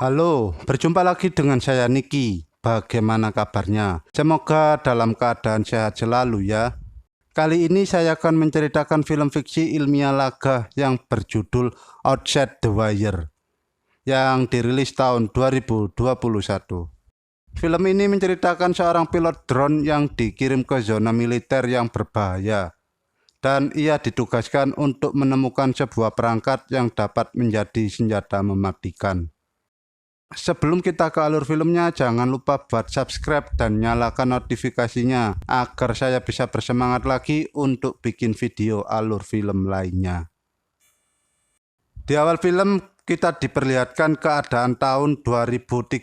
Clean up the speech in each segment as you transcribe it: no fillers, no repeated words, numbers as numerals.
Halo, berjumpa lagi dengan saya Niki. Bagaimana kabarnya? Semoga dalam keadaan sehat selalu ya. Kali ini saya akan menceritakan film fiksi ilmiah laga yang berjudul Outside the Wire yang dirilis tahun 2021. Film ini menceritakan seorang pilot drone yang dikirim ke zona militer yang berbahaya dan ia ditugaskan untuk menemukan sebuah perangkat yang dapat menjadi senjata mematikan. Sebelum kita ke alur filmnya, jangan lupa buat subscribe dan nyalakan notifikasinya agar saya bisa bersemangat lagi untuk bikin video alur film lainnya. Di awal film kita diperlihatkan keadaan tahun 2036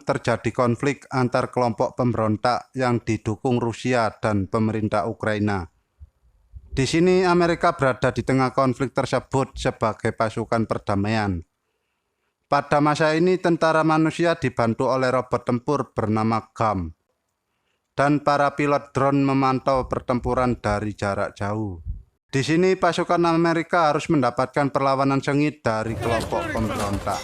terjadi konflik antar kelompok pemberontak yang didukung Rusia dan pemerintah Ukraina. Di sini Amerika berada di tengah konflik tersebut sebagai pasukan perdamaian. Pada masa ini tentara manusia dibantu oleh robot tempur bernama GAM. Dan para pilot drone memantau pertempuran dari jarak jauh. Di sini pasukan Amerika harus mendapatkan perlawanan sengit dari kelompok pemberontak.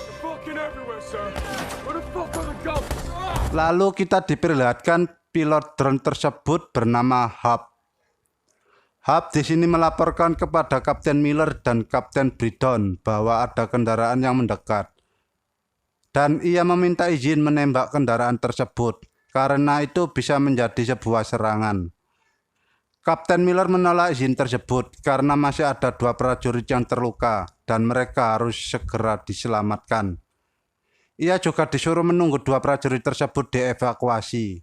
Lalu kita diperlihatkan pilot drone tersebut bernama Hub. Hub di sini melaporkan kepada Kapten Miller dan Kapten Bridon bahwa ada kendaraan yang mendekat. Dan ia meminta izin menembak kendaraan tersebut, karena itu bisa menjadi sebuah serangan. Kapten Miller menolak izin tersebut karena masih ada 2 prajurit yang terluka dan mereka harus segera diselamatkan. Ia juga disuruh menunggu 2 prajurit tersebut dievakuasi.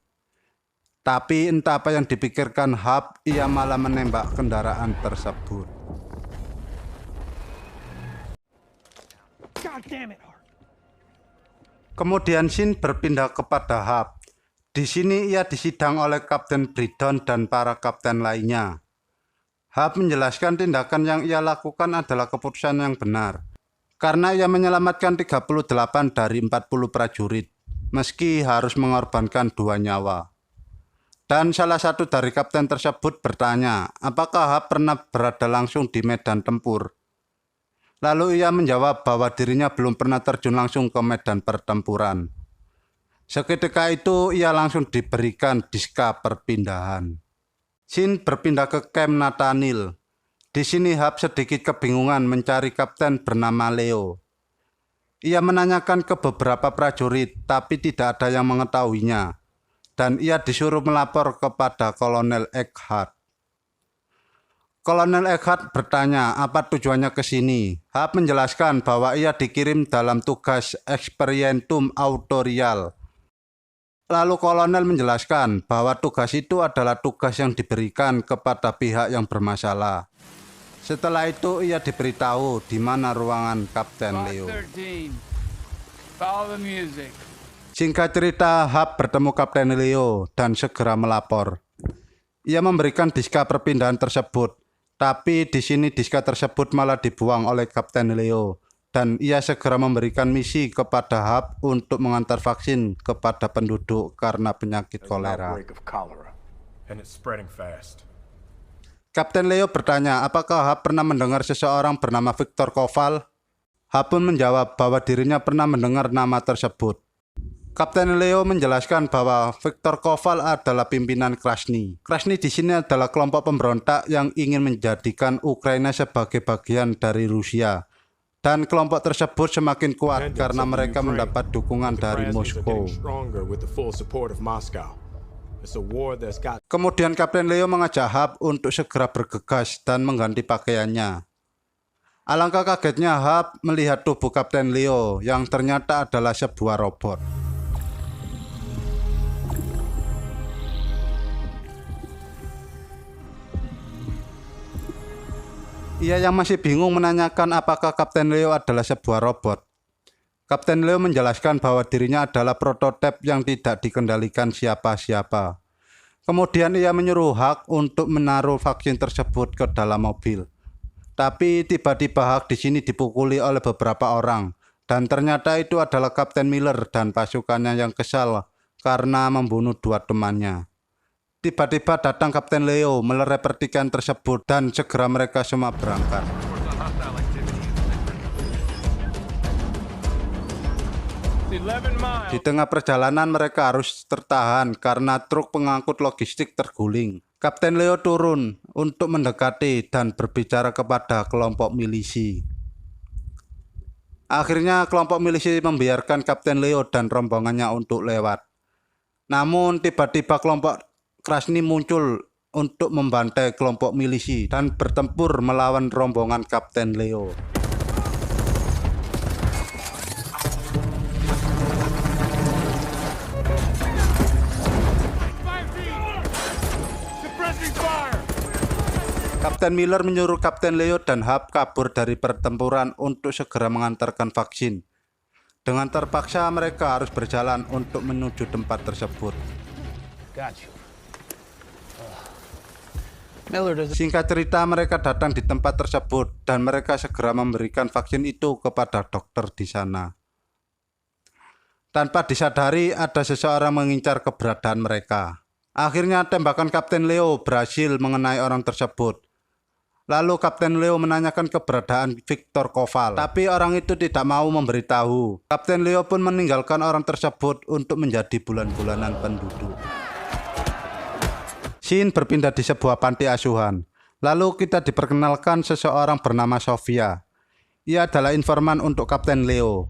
Tapi entah apa yang dipikirkan Hub, ia malah menembak kendaraan tersebut. God damn it. Kemudian scene berpindah kepada Hub. Di sini ia disidang oleh Kapten Bridon dan para kapten lainnya. Hub menjelaskan tindakan yang ia lakukan adalah keputusan yang benar, karena ia menyelamatkan 38 dari 40 prajurit, meski harus mengorbankan 2 nyawa. Dan salah satu dari kapten tersebut bertanya, apakah Hub pernah berada langsung di medan tempur? Lalu ia menjawab bahwa dirinya belum pernah terjun langsung ke medan pertempuran. Seketika itu ia langsung diberikan diska perpindahan. Scene berpindah ke camp Nathaniel. Di sini Hub sedikit kebingungan mencari kapten bernama Leo. Ia menanyakan ke beberapa prajurit tapi tidak ada yang mengetahuinya. Dan ia disuruh melapor kepada Kolonel Eckhart. Kolonel Eckhart bertanya apa tujuannya ke sini. Hub menjelaskan bahwa ia dikirim dalam tugas Experimentum Autorial. Lalu kolonel menjelaskan bahwa tugas itu adalah tugas yang diberikan kepada pihak yang bermasalah. Setelah itu ia diberitahu di mana ruangan Kapten Leo. Singkat cerita, Hub bertemu Kapten Leo dan segera melapor. Ia memberikan diska perpindahan tersebut. Tapi di sini diska tersebut malah dibuang oleh Kapten Leo dan ia segera memberikan misi kepada Hub untuk mengantar vaksin kepada penduduk karena penyakit kolera. Kapten Leo bertanya apakah Hub pernah mendengar seseorang bernama Viktor Koval. Hub pun menjawab bahwa dirinya pernah mendengar nama tersebut. Kapten Leo menjelaskan bahwa Viktor Koval adalah pimpinan Krasny. Krasny di sini adalah kelompok pemberontak yang ingin menjadikan Ukraina sebagai bagian dari Rusia. Dan kelompok tersebut semakin kuat karena mereka mendapat dukungan dari Moskow. Kemudian Kapten Leo mengajak Hub untuk segera bergegas dan mengganti pakaiannya. Alangkah kagetnya Hub melihat tubuh Kapten Leo yang ternyata adalah sebuah robot. Ia yang masih bingung menanyakan apakah Kapten Leo adalah sebuah robot. Kapten Leo menjelaskan bahwa dirinya adalah prototipe yang tidak dikendalikan siapa-siapa. Kemudian ia menyuruh Hug untuk menaruh vaksin tersebut ke dalam mobil. Tapi tiba-tiba Hug di sini dipukuli oleh beberapa orang. Dan ternyata itu adalah Kapten Miller dan pasukannya yang kesal karena membunuh 2 temannya. Tiba-tiba datang Kapten Leo melerai pertikaian tersebut dan segera mereka semua berangkat. Di tengah perjalanan mereka harus tertahan karena truk pengangkut logistik terguling. Kapten Leo turun untuk mendekati dan berbicara kepada kelompok milisi. Akhirnya kelompok milisi membiarkan Kapten Leo dan rombongannya untuk lewat. Namun tiba-tiba kelompok Krasny muncul untuk membantai kelompok milisi dan bertempur melawan rombongan Kapten Leo. Kapten Miller menyuruh Kapten Leo dan Hap kabur dari pertempuran untuk segera mengantarkan vaksin. Dengan terpaksa mereka harus berjalan untuk menuju tempat tersebut. Singkat cerita, mereka datang di tempat tersebut dan mereka segera memberikan vaksin itu kepada dokter di sana. Tanpa disadari, ada seseorang mengincar keberadaan mereka. Akhirnya tembakan Kapten Leo berhasil mengenai orang tersebut. Lalu Kapten Leo menanyakan keberadaan Viktor Koval, tapi orang itu tidak mau memberitahu. Kapten Leo pun meninggalkan orang tersebut untuk menjadi bulan-bulanan penduduk. Scene berpindah di sebuah panti asuhan. Lalu kita diperkenalkan seseorang bernama Sofia. Ia adalah informan untuk Kapten Leo.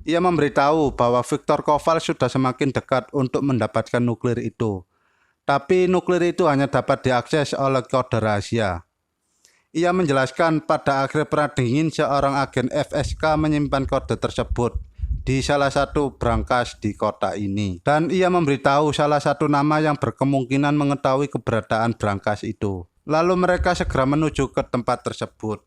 Ia memberitahu bahwa Viktor Koval sudah semakin dekat untuk mendapatkan nuklir itu. Tapi nuklir itu hanya dapat diakses oleh kode rahasia. Ia menjelaskan pada akhir perang dingin seorang agen FSK menyimpan kode tersebut di salah satu brankas di kota ini. Dan ia memberitahu salah satu nama yang berkemungkinan mengetahui keberadaan brankas itu. Lalu mereka segera menuju ke tempat tersebut.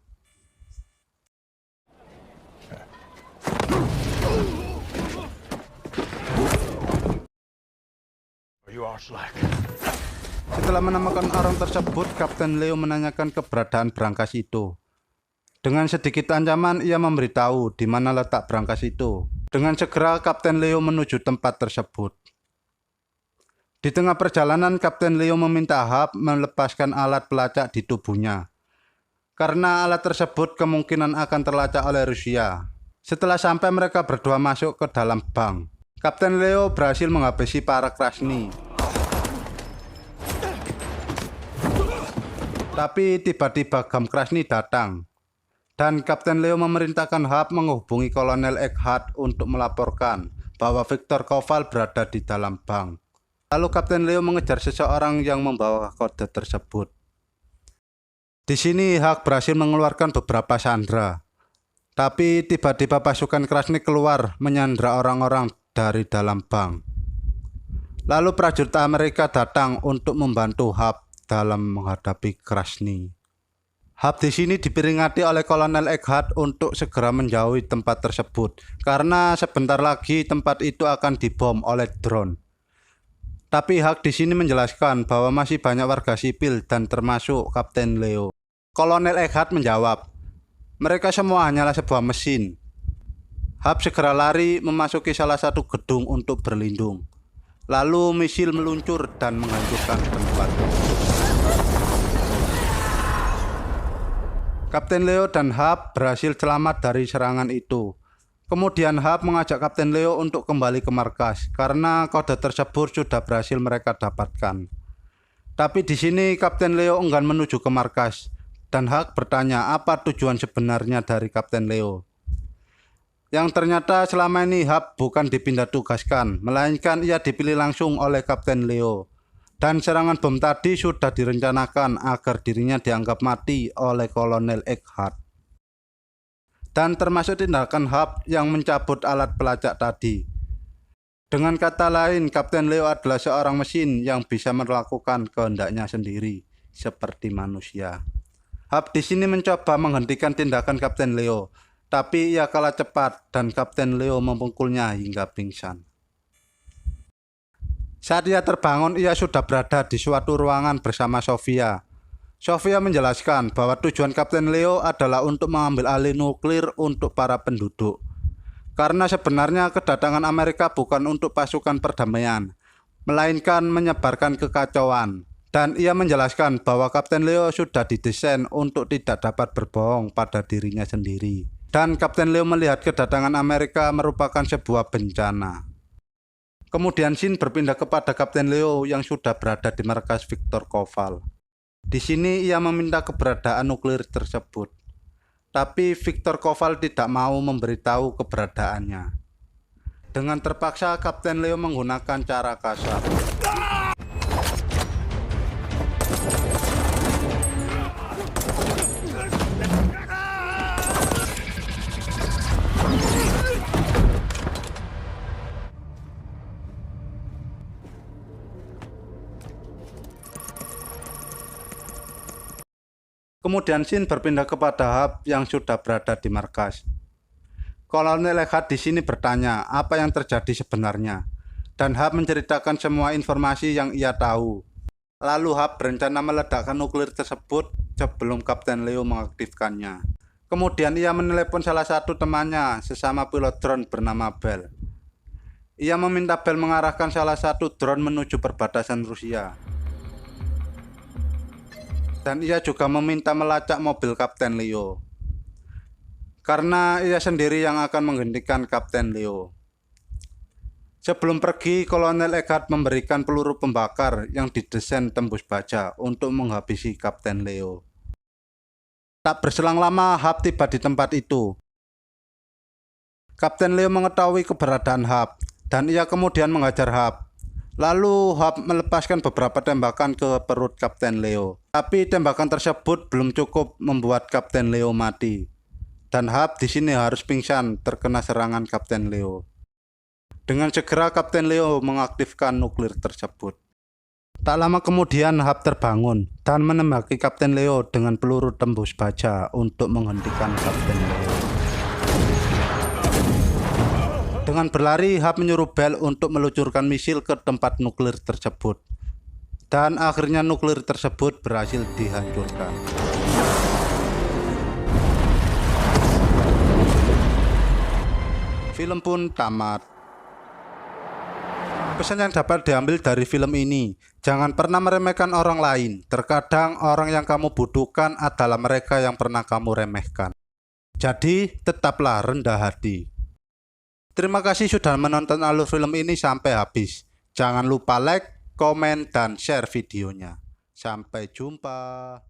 Setelah menemukan orang tersebut, Kapten Leo menanyakan keberadaan brankas itu. Dengan sedikit ancaman, ia memberitahu di mana letak brankas itu. Dengan segera, Kapten Leo menuju tempat tersebut. Di tengah perjalanan, Kapten Leo meminta Hap melepaskan alat pelacak di tubuhnya. Karena alat tersebut kemungkinan akan terlacak oleh Rusia. Setelah sampai, mereka berdua masuk ke dalam bank. Kapten Leo berhasil menghabisi para Krasny. Tapi tiba-tiba Gam Krasny datang. Dan Kapten Leo memerintahkan Hap menghubungi Kolonel Egghardt untuk melaporkan bahwa Viktor Koval berada di dalam bank. Lalu Kapten Leo mengejar seseorang yang membawa kode tersebut. Di sini Hap berhasil mengeluarkan beberapa sandera. Tapi tiba-tiba pasukan Krasny keluar menyandra orang-orang dari dalam bank. Lalu prajurit Amerika datang untuk membantu Hap dalam menghadapi Krasny. Hap di sini diperingati oleh Kolonel Egghardt untuk segera menjauhi tempat tersebut karena sebentar lagi tempat itu akan dibom oleh drone. Tapi Hap di sini menjelaskan bahwa masih banyak warga sipil dan termasuk Kapten Leo. Kolonel Egghardt menjawab, mereka semua hanyalah sebuah mesin. Hap segera lari memasuki salah satu gedung untuk berlindung. Lalu misil meluncur dan menghancurkan tempat. Kapten Leo dan Hap berhasil selamat dari serangan itu. Kemudian Hap mengajak Kapten Leo untuk kembali ke markas karena kode tersebut sudah berhasil mereka dapatkan. Tapi di sini Kapten Leo enggan menuju ke markas dan Hap bertanya apa tujuan sebenarnya dari Kapten Leo. Yang ternyata selama ini Hap bukan dipindah tugaskan, melainkan ia dipilih langsung oleh Kapten Leo. Dan serangan bom tadi sudah direncanakan agar dirinya dianggap mati oleh Kolonel Egghardt. Dan termasuk tindakan Hap yang mencabut alat pelacak tadi. Dengan kata lain, Kapten Leo adalah seorang mesin yang bisa melakukan kehendaknya sendiri, seperti manusia. Hap di sini mencoba menghentikan tindakan Kapten Leo, tapi ia kalah cepat dan Kapten Leo memukulnya hingga pingsan. Saat ia terbangun, ia sudah berada di suatu ruangan bersama Sofia. Sofia menjelaskan bahwa tujuan Kapten Leo adalah untuk mengambil alih nuklir untuk para penduduk. Karena sebenarnya kedatangan Amerika bukan untuk pasukan perdamaian, melainkan menyebarkan kekacauan. Dan ia menjelaskan bahwa Kapten Leo sudah didesain untuk tidak dapat berbohong pada dirinya sendiri. Dan Kapten Leo melihat kedatangan Amerika merupakan sebuah bencana. Kemudian scene berpindah kepada Kapten Leo yang sudah berada di markas Viktor Koval. Di sini ia meminta keberadaan nuklir tersebut. Tapi Viktor Koval tidak mau memberitahu keberadaannya. Dengan terpaksa Kapten Leo menggunakan cara kasar. Kemudian scene berpindah kepada Hap yang sudah berada di markas. Kolonel Eckhardt di sini bertanya apa yang terjadi sebenarnya, dan Hap menceritakan semua informasi yang ia tahu. Lalu Hap berencana meledakkan nuklir tersebut sebelum Kapten Leo mengaktifkannya. Kemudian ia menelepon salah satu temannya, sesama pilot drone bernama Bell. Ia meminta Bell mengarahkan salah satu drone menuju perbatasan Rusia. Dan ia juga meminta melacak mobil Kapten Leo, karena ia sendiri yang akan menghentikan Kapten Leo. Sebelum pergi, Kolonel Eckhardt memberikan peluru pembakar yang didesain tembus baja untuk menghabisi Kapten Leo. Tak berselang lama, Hap tiba di tempat itu. Kapten Leo mengetahui keberadaan Hap, dan ia kemudian menghajar Hap. Lalu Hap melepaskan beberapa tembakan ke perut Kapten Leo. Tapi tembakan tersebut belum cukup membuat Kapten Leo mati. Dan Hap di sini harus pingsan terkena serangan Kapten Leo. Dengan segera Kapten Leo mengaktifkan nuklir tersebut. Tak lama kemudian Hap terbangun dan menembaki Kapten Leo dengan peluru tembus baja untuk menghentikan Kapten Leo. Dengan berlari, Hap menyuruh Bell untuk meluncurkan misil ke tempat nuklir tersebut. Dan akhirnya nuklir tersebut berhasil dihancurkan. Film pun tamat. Pesan yang dapat diambil dari film ini, jangan pernah meremehkan orang lain. Terkadang orang yang kamu butuhkan adalah mereka yang pernah kamu remehkan. Jadi, tetaplah rendah hati. Terima kasih sudah menonton alur film ini sampai habis. Jangan lupa like, komen, dan share videonya. Sampai jumpa.